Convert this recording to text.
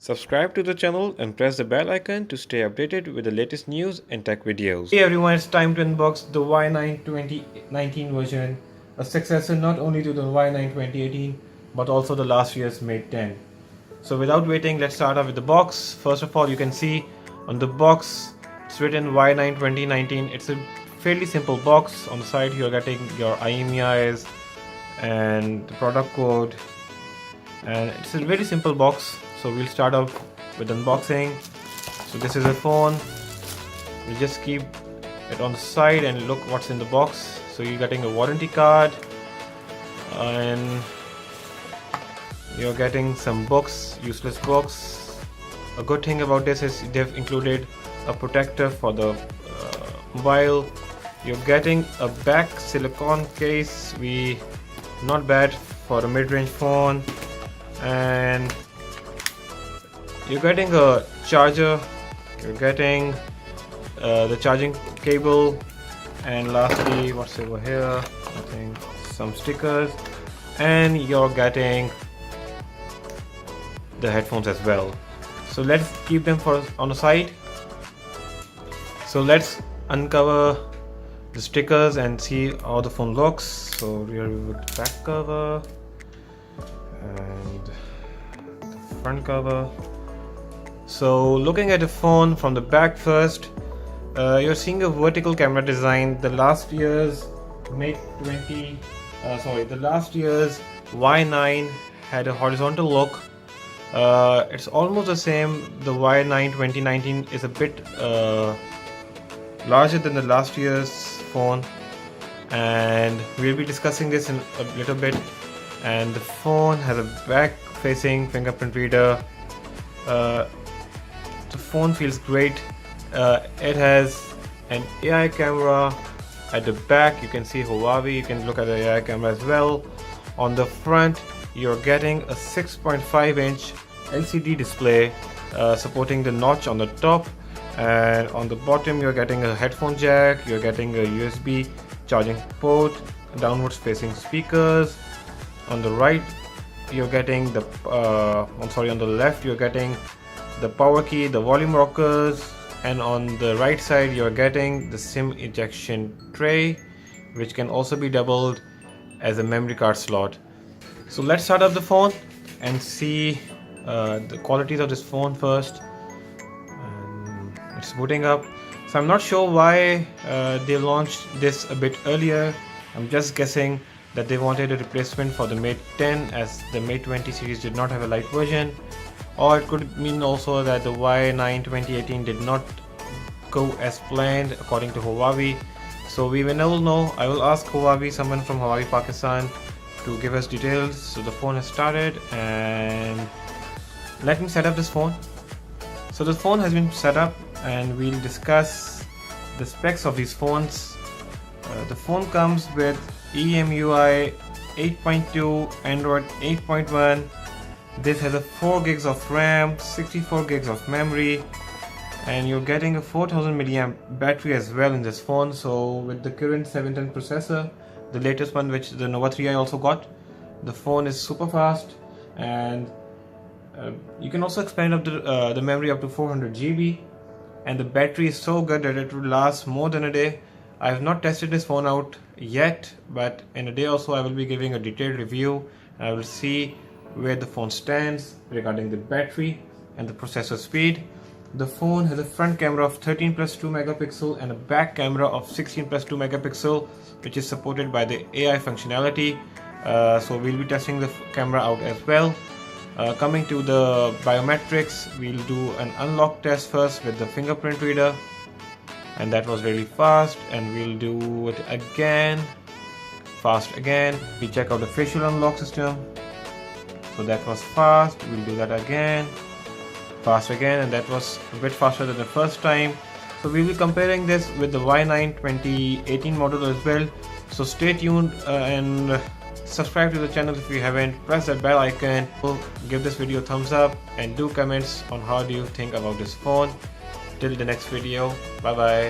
Subscribe to the channel and press the bell icon to stay updated with the latest news and tech videos. Hey everyone, it's time to unbox the Y9 2019 version, a successor not only to the Y9 2018 but also the last year's Mate 10. So without waiting, let's start off with the box. First of all, you can see on the box it's written Y9 2019. It's a fairly simple box. On the side you're getting your IMEIs and the product code, and it's a very simple box. So we'll start off with unboxing. So this is a phone. We just keep it on the side and look what's in the box. So you're getting a warranty card and you're getting some books, useless books. A good thing about this is they've included a protector for the mobile. You're getting a back silicone case, not bad for a mid-range phone, and you're getting a charger, you're getting the charging cable, and lastly, what's over here? I think some stickers, and you're getting the headphones as well. So let's keep them on the side. So let's uncover the stickers and see how the phone looks. So here we have the back cover and the front cover. So looking at the phone from the back first, you're seeing a vertical camera design. The last year's the last year's Y9 had a horizontal look. It's almost the same. The Y9 2019 is a bit larger than the last year's phone, and we'll be discussing this in a little bit. And the phone has a back-facing fingerprint reader. The phone feels great. It has an AI camera at the back. You can see Huawei. You can look at the AI camera as well. On the front, you're getting a 6.5-inch LCD display supporting the notch on the top, and on the bottom you're getting a headphone jack. You're getting a USB charging port, downwards facing speakers. On the right you're getting the on the left you're getting the power key, the volume rockers, and on the right side you're getting the SIM ejection tray, which can also be doubled as a memory card slot. So let's start up the phone and see the qualities of this phone first. It's booting up. So I'm not sure why they launched this a bit earlier. I'm just guessing that they wanted a replacement for the Mate 10, as the Mate 20 series did not have a light version. Or it could mean also that the Y9 2018 did not go as planned according to Huawei. So we will never know. I will ask Huawei, someone from Huawei Pakistan, to give us details. So the phone has started, and let me set up this phone. So the phone has been set up and we'll discuss the specs of these phones. The phone comes with EMUI 8.2, Android 8.1. This has a 4 gigs of RAM, 64 gigs of memory, and you're getting a 4000 mAh battery as well in this phone. So with the current 710 processor, the latest one which the Nova 3i also got, the phone is super fast, and you can also expand up the memory up to 400 GB, and the battery is so good that it will last more than a day. I have not tested this phone out yet, but in a day or so I will be giving a detailed review, and I will see where the phone stands regarding the battery and the processor speed. The phone has a front camera of 13 plus 2 megapixel and a back camera of 16 plus 2 megapixel, which is supported by the AI functionality. So we'll be testing the camera out as well. Coming to the biometrics, we'll do an unlock test first with the fingerprint reader, and that was really fast, and we'll do it again, fast again. We check out the facial unlock system, so that was fast. We'll do that again, fast again, and that was a bit faster than the first time. So we'll be comparing this with the Y9 2018 model as well. So stay tuned and subscribe to the channel if you haven't. Press that bell icon, give this video a thumbs up, and do comments on how do you think about this phone. Till the next video, bye bye.